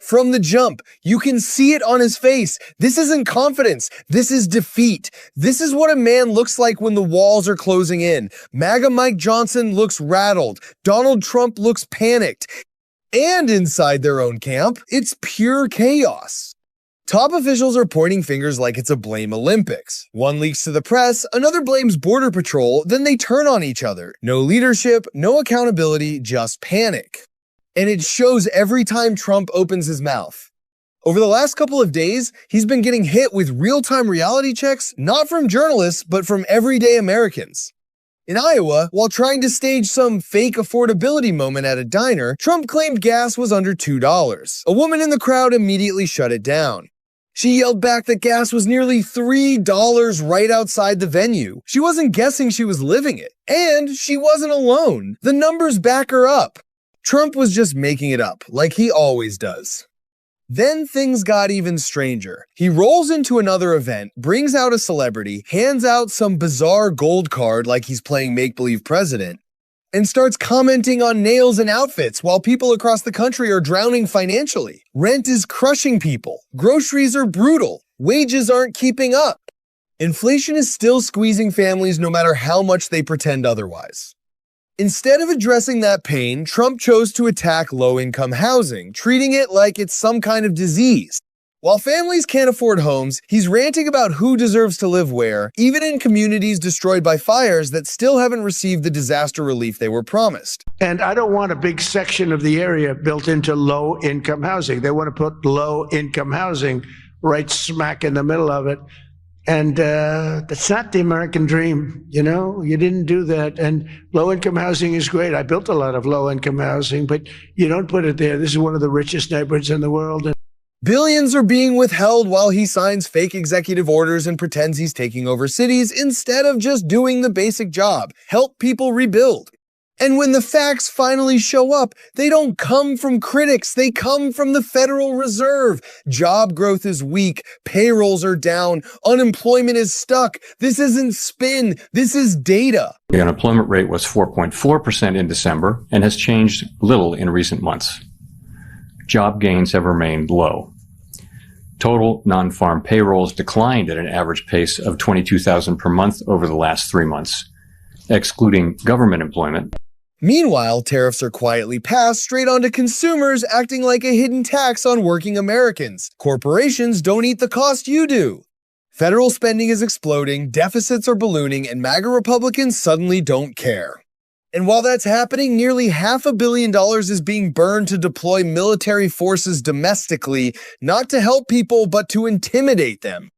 From the jump, you can see it on his face. This isn't confidence. This is defeat. This is what a man looks like when the walls are closing in. MAGA Mike Johnson looks rattled. Donald Trump looks panicked. And inside their own camp, it's pure chaos. Top officials are pointing fingers like it's a blame Olympics. One leaks to the press, another blames Border Patrol, then they turn on each other. No leadership, no accountability, just panic. And it shows every time Trump opens his mouth. Over the last couple of days, he's been getting hit with real-time reality checks, not from journalists, but from everyday Americans. In Iowa, while trying to stage some fake affordability moment at a diner, Trump claimed gas was under $2. A woman in the crowd immediately shut it down. She yelled back that gas was nearly $3 right outside the venue. She wasn't guessing, she was living it. And she wasn't alone. The numbers back her up. Trump was just making it up, like he always does. Then things got even stranger. He rolls into another event, brings out a celebrity, hands out some bizarre gold card like he's playing make-believe president, and starts commenting on nails and outfits while people across the country are drowning financially. Rent is crushing people. Groceries are brutal. Wages aren't keeping up. Inflation is still squeezing families no matter how much they pretend otherwise. Instead of addressing that pain, Trump chose to attack low-income housing, treating it like it's some kind of disease. While families can't afford homes, he's ranting about who deserves to live where, even in communities destroyed by fires that still haven't received the disaster relief they were promised. And I don't want a big section of the area built into low-income housing. They want to put low-income housing right smack in the middle of it. And that's not the American dream, you know? You didn't do that. And low-income housing is great. I built a lot of low-income housing, but you don't put it there. This is one of the richest neighborhoods in the world. Billions are being withheld while he signs fake executive orders and pretends he's taking over cities instead of just doing the basic job, help people rebuild. And when the facts finally show up, they don't come from critics, they come from the Federal Reserve. Job growth is weak, payrolls are down, unemployment is stuck. This isn't spin, this is data. The unemployment rate was 4.4% in December and has changed little in recent months. Job gains have remained low. Total non-farm payrolls declined at an average pace of 22,000 per month over the last 3 months, excluding government employment. Meanwhile, tariffs are quietly passed straight onto consumers, acting like a hidden tax on working Americans. Corporations don't eat the cost you do. Federal spending is exploding, deficits are ballooning, and MAGA Republicans suddenly don't care. And while that's happening, nearly $500 million is being burned to deploy military forces domestically, not to help people, but to intimidate them.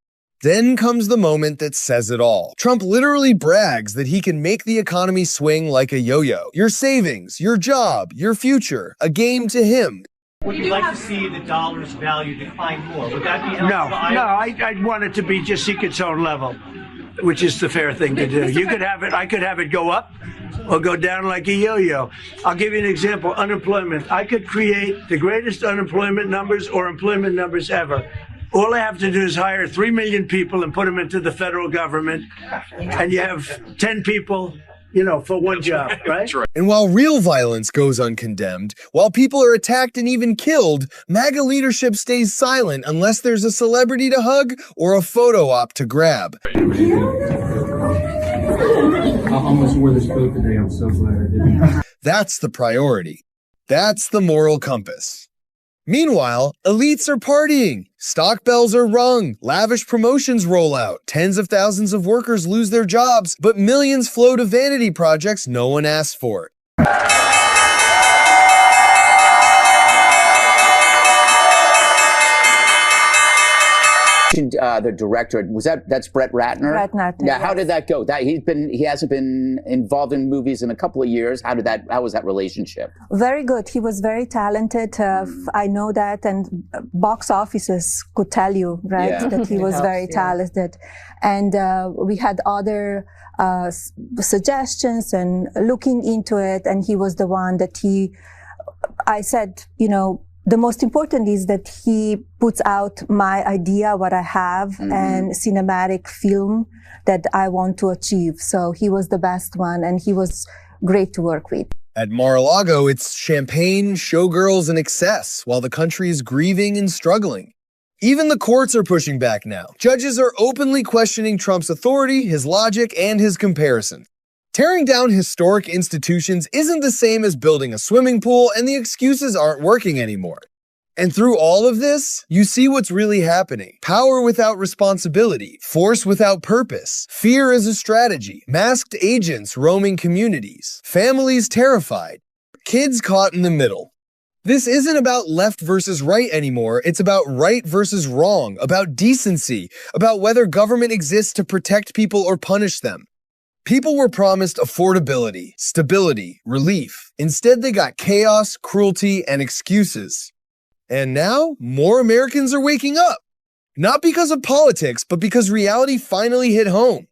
Then comes the moment that says it all. Trump literally brags that he can make the economy swing like a yo-yo. Your savings, your job, your future, a game to him. Would you like to see the dollar's value decline more? Would that be helpful? No, I'd want it to be just seek its own level, which is the fair thing to do. You could have it, I could have it go up or go down like a yo-yo. I'll give you an example. Unemployment. I could create the greatest unemployment numbers or employment numbers ever. All I have to do is hire 3 million people and put them into the federal government, and you have 10 people, you know, for one job, right? And while real violence goes uncondemned, while people are attacked and even killed, MAGA leadership stays silent unless there's a celebrity to hug or a photo op to grab. I almost wore this coat today. I'm so glad I didn't. That's the priority. That's the moral compass. Meanwhile, elites are partying, stock bells are rung, lavish promotions roll out, tens of thousands of workers lose their jobs, but millions flow to vanity projects no one asked for. The director, that's Brett Ratner? Brett Ratner. Yeah, how did that go? He hasn't been involved in movies in a couple of years. How was that relationship? Very good. He was very talented. I know that, and box offices could tell you, right, that he was very talented. And we had other suggestions and looking into it, and he was the one that I said, you know, the most important is that he puts out my idea, what I have, and cinematic film that I want to achieve. So he was the best one, and he was great to work with. At Mar-a-Lago, it's champagne, showgirls, and excess, while the country is grieving and struggling. Even the courts are pushing back now. Judges are openly questioning Trump's authority, his logic, and his comparison. Tearing down historic institutions isn't the same as building a swimming pool, and the excuses aren't working anymore. And through all of this, you see what's really happening. Power without responsibility, force without purpose, fear as a strategy, masked agents roaming communities, families terrified, kids caught in the middle. This isn't about left versus right anymore, it's about right versus wrong, about decency, about whether government exists to protect people or punish them. People were promised affordability, stability, relief. Instead, they got chaos, cruelty, and excuses. And now, more Americans are waking up. Not because of politics, but because reality finally hit home.